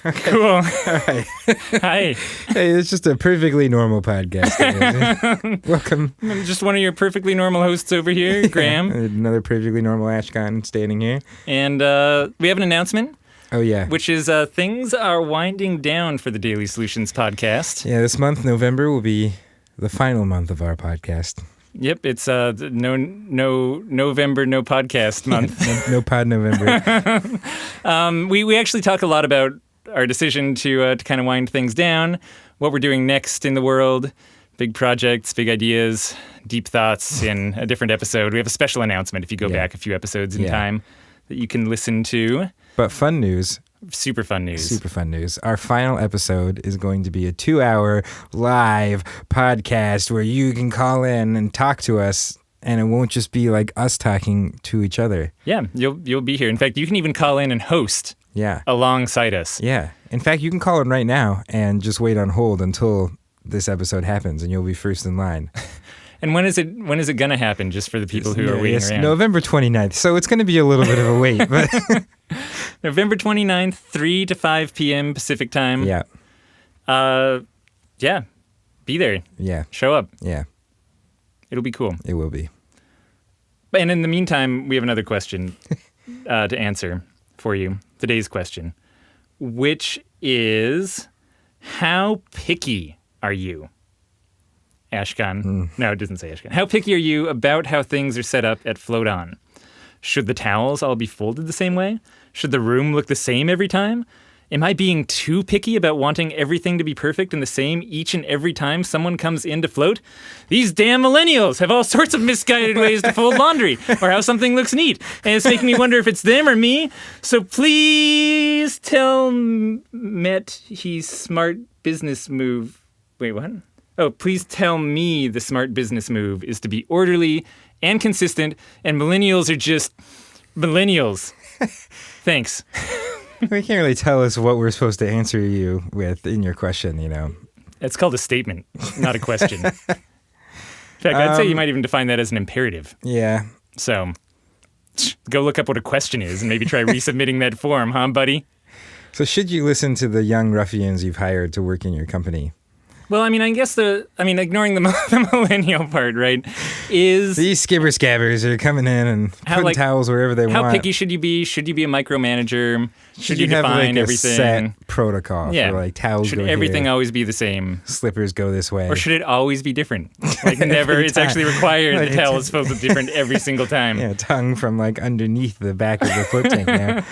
Cool. All right. Hi. Hey, it's just a perfectly normal podcast. Welcome. I'm just one of your perfectly normal hosts over here, Graham. Another perfectly normal Ashkahn standing here. And we have an announcement, Oh, yeah. which is things are winding down for the Daily Solutions podcast. Yeah, this month, November, will be the final month of our podcast. Yep, it's no November, no podcast month. No pod November. We actually talk a lot about our decision to kind of wind things down, what we're doing next in the world, big projects, big ideas, deep thoughts in a different episode. We have a special announcement if you go back a few episodes in time that you can listen to. But fun news. Super fun news. Super fun news. Our final episode is going to be a 2-hour live podcast where you can call in and talk to us, and it won't just be like us talking to each other. Yeah, you'll be here. In fact, you can even call in and host alongside us. Yeah. In fact, you can call in right now and just wait on hold until this episode happens, and you'll be first in line. And when is it going to happen, just for the people who are waiting around? November 29th, so it's going to be a little bit of a wait. But November 29th, 3 to 5 p.m. Pacific time. Yeah. Yeah. Be there. Yeah. Show up. Yeah. It'll be cool. It will be. And in the meantime, we have another question to answer for you. Today's question, which is, how picky are you? Ashkahn. No, it doesn't say Ashkahn. How picky are you about how things are set up at Float On? Should the towels all be folded the same way? Should the room look the same every time? Am I being too picky about wanting everything to be perfect and the same each and every time someone comes in to float? These damn millennials have all sorts of misguided ways to fold laundry or how something looks neat. And it's making me wonder if it's them or me. So please tell Met he's smart business move. Wait, what? Oh, please tell me the smart business move is to be orderly and consistent, and millennials are just millennials. Thanks. We can't really tell us what we're supposed to answer you with in your question, you know. It's called a statement, not a question. In fact, I'd say you might even define that as an imperative. Yeah. So, go look up what a question is and maybe try resubmitting that form, huh, buddy? So should you listen to the young ruffians you've hired to work in your company? Well, I mean, I guess ignoring the millennial part, right, is... These skibber-scabbers are coming in and putting towels wherever they want. How picky should you be? Should you be a micromanager? Should you have define like everything? A set protocol for like towels should go everything here, always be the same? slippers go this way. Or should it always be different? Like never, it's actually required the towel is filled with different every single time. Yeah, tongue from like underneath the back of the float tank now.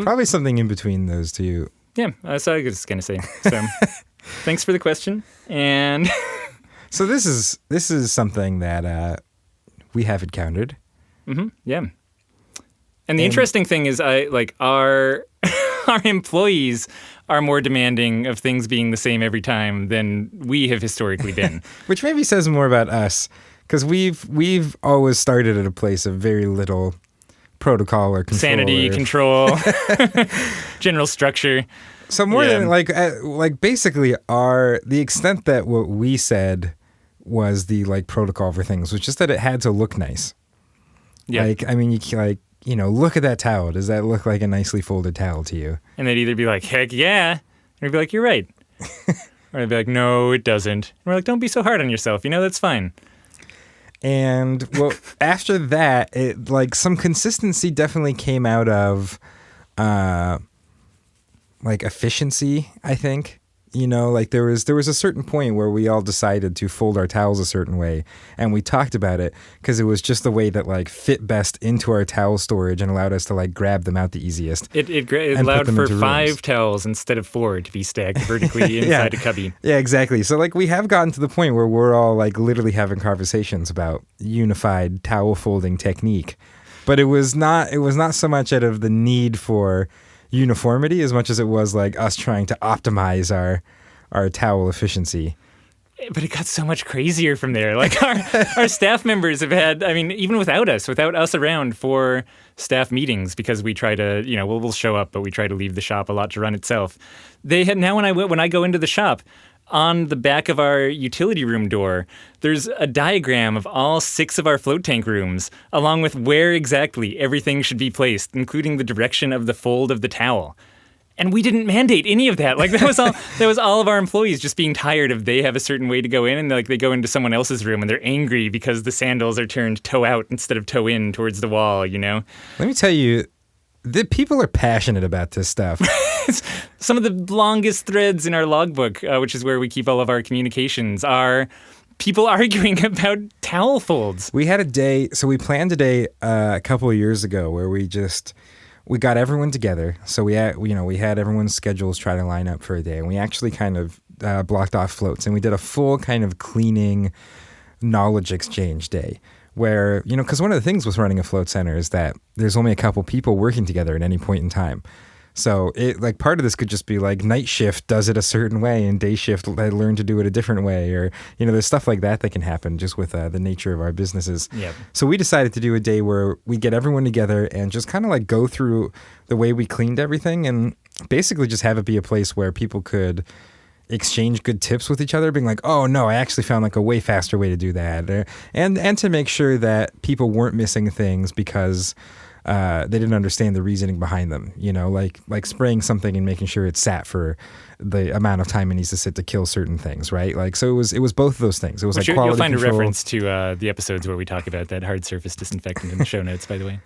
Probably something in between those two. Yeah, that's what I was going to say. So... Thanks for the question. And so this is something that we have encountered. Mm-hmm. Yeah. And the interesting thing is, our employees are more demanding of things being the same every time than we have historically been. Which maybe says more about us, because we've always started at a place of very little protocol or control. Sanity, control, general structure. So more than like basically the extent that what we said was the like protocol for things was just that it had to look nice. Yeah. Like, I mean, you look at that towel. Does that look like a nicely folded towel to you? And they'd either be like, heck yeah. Or they'd be like, you're right. Or they'd be like, no, it doesn't. And we're like, don't be so hard on yourself. That's fine. And well, after that, it like some consistency definitely came out of, like efficiency, I think. Like there was a certain point where we all decided to fold our towels a certain way, and we talked about it because it was just the way that like fit best into our towel storage and allowed us to like grab them out the easiest. It allowed for 5 towels instead of 4 to be stacked vertically inside a cubby. Yeah, exactly. So like we have gotten to the point where we're all like literally having conversations about unified towel folding technique, but it was not so much out of the need for uniformity as much as it was like us trying to optimize our towel efficiency. But it got so much crazier from there. Like our staff members have had, even without us around for staff meetings, because we try to, we'll show up, but we try to leave the shop a lot to run itself. They had now when I go into the shop, on the back of our utility room door, there's a diagram of all 6 of our float tank rooms, along with where exactly everything should be placed, including the direction of the fold of the towel. And we didn't mandate any of that. Like that was all of our employees just being tired of they have a certain way to go in, and like they go into someone else's room and they're angry because the sandals are turned toe out instead of toe in towards the wall, you know? Let me tell you, the people are passionate about this stuff. Some of the longest threads in our logbook, which is where we keep all of our communications, are people arguing about towel folds. We had a day, so we planned a day a couple of years ago where we got everyone together. So we had everyone's schedules try to line up for a day, and we actually kind of blocked off floats, and we did a full kind of cleaning knowledge exchange day where, because one of the things with running a float center is that there's only a couple people working together at any point in time. So part of this could just be like night shift does it a certain way and day shift they learn to do it a different way, or there's stuff like that can happen just with the nature of our businesses. Yep. So we decided to do a day where we get everyone together and just kind of like go through the way we cleaned everything, and basically just have it be a place where people could exchange good tips with each other, being like, oh no, I actually found like a way faster way to do that, and to make sure that people weren't missing things because they didn't understand the reasoning behind them, like spraying something and making sure it sat for the amount of time it needs to sit to kill certain things, right? Like, so it was both of those things. It was like quality You'll find control. a reference to the episodes where we talk about that hard surface disinfectant in the show notes, by the way.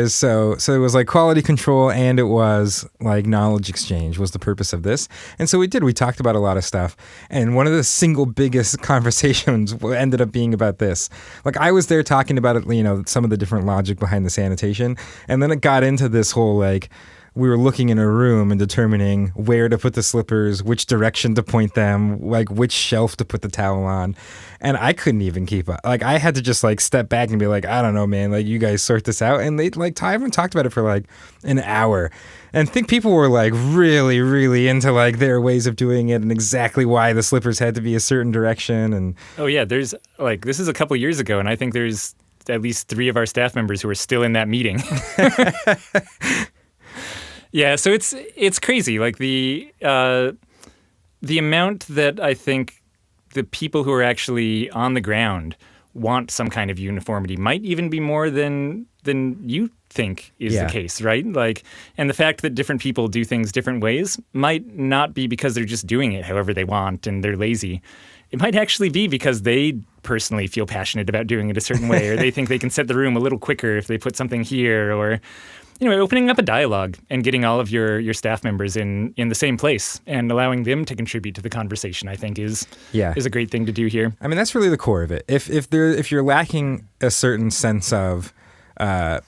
So it was like quality control, and it was like knowledge exchange was the purpose of this. And so we talked about a lot of stuff. And one of the single biggest conversations ended up being about this. Like, I was there talking about it, some of the different logic behind the sanitation. And then it got into this whole like, we were looking in a room and determining where to put the slippers, which direction to point them, like which shelf to put the towel on. And I couldn't even keep up. Like, I had to just like step back and be like, I don't know, man, like you guys sort this out. And they like, I haven't talked about it for like an hour. And I think people were like really, really into like their ways of doing it and exactly why the slippers had to be a certain direction. And oh yeah, there's like, this is a couple years ago, and I think there's at least 3 of our staff members who are still in that meeting. Yeah, so it's crazy. Like the amount that I think the people who are actually on the ground want some kind of uniformity might even be more than you think is the case, right? Like, and the fact that different people do things different ways might not be because they're just doing it however they want and they're lazy. It might actually be because they personally feel passionate about doing it a certain way, or they think they can set the room a little quicker if they put something here, or opening up a dialogue and getting all of your staff members in the same place and allowing them to contribute to the conversation, I think is a great thing to do here. I mean, that's really the core of it. If you're lacking a certain sense of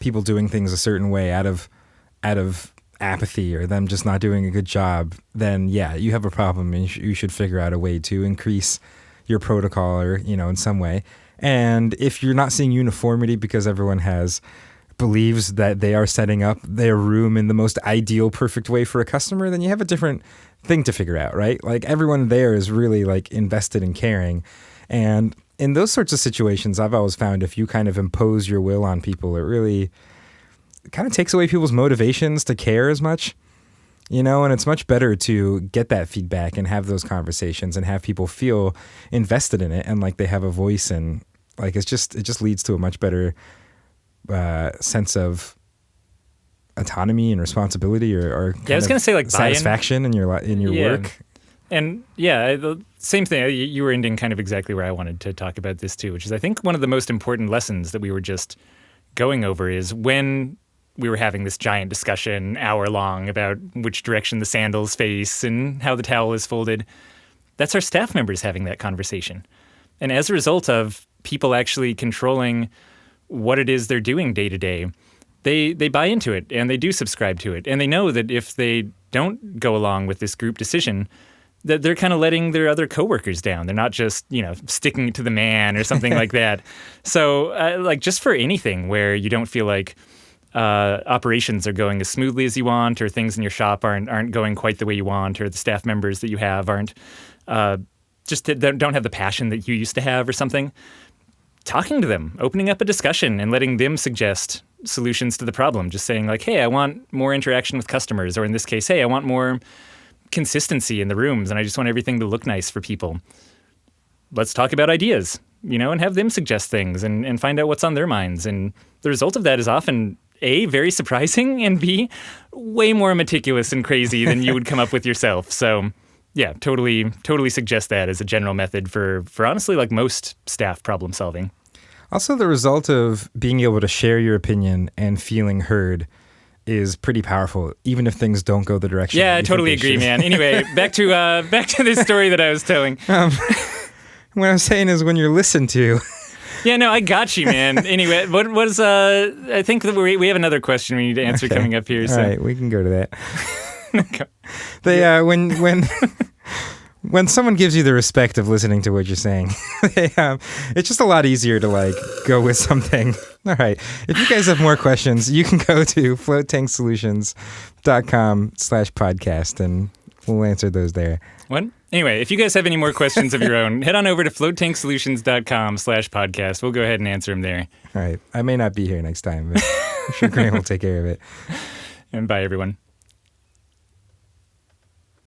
people doing things a certain way out of apathy or them just not doing a good job, then you have a problem, and you should figure out a way to increase your protocol or in some way. And if you're not seeing uniformity because everyone believes that they are setting up their room in the most ideal, perfect way for a customer, then you have a different thing to figure out, right? Like, everyone there is really like invested in caring. And in those sorts of situations, I've always found if you kind of impose your will on people, it really kind of takes away people's motivations to care as much, and it's much better to get that feedback and have those conversations and have people feel invested in it and like they have a voice, and like it just leads to a much better sense of autonomy and responsibility, or I was going to say like satisfaction in your work. And the same thing. You were ending kind of exactly where I wanted to talk about this too, which is I think one of the most important lessons that we were just going over is when we were having this giant discussion, hour long, about which direction the sandals face and how the towel is folded. That's our staff members having that conversation. And as a result of people actually controlling what it is they're doing day to day, they buy into it and they do subscribe to it. And they know that if they don't go along with this group decision, that they're kind of letting their other coworkers down. They're not just, sticking to the man or something like that. So like just for anything where you don't feel like operations are going as smoothly as you want, or things in your shop aren't going quite the way you want, or the staff members that you have aren't don't have the passion that you used to have or something, talking to them, opening up a discussion and letting them suggest solutions to the problem. Just saying like, hey, I want more interaction with customers, or in this case, hey, I want more consistency in the rooms and I just want everything to look nice for people. Let's talk about ideas, and have them suggest things and find out what's on their minds. And the result of that is often A, very surprising, and B, way more meticulous and crazy than you would come up with yourself. So yeah, totally suggest that as a general method for honestly like most staff problem solving. Also, the result of being able to share your opinion and feeling heard is pretty powerful, even if things don't go the direction. Yeah, I totally agree, man. Anyway, back to this story that I was telling. What I'm saying is when you're listened to. Yeah, no, I got you, man. Anyway, what was I think that we have another question we need to answer coming up here. All So. right, we can go to that. Okay. They when someone gives you the respect of listening to what you're saying, it's just a lot easier to like go with something. All right. If you guys have more questions, you can go to floattanksolutions.com/podcast and we'll answer those there. What? Anyway, if you guys have any more questions of your own, head on over to floattanksolutions.com/podcast. We'll go ahead and answer them there. All right. I may not be here next time, but I'm sure Graham will take care of it. And bye, everyone.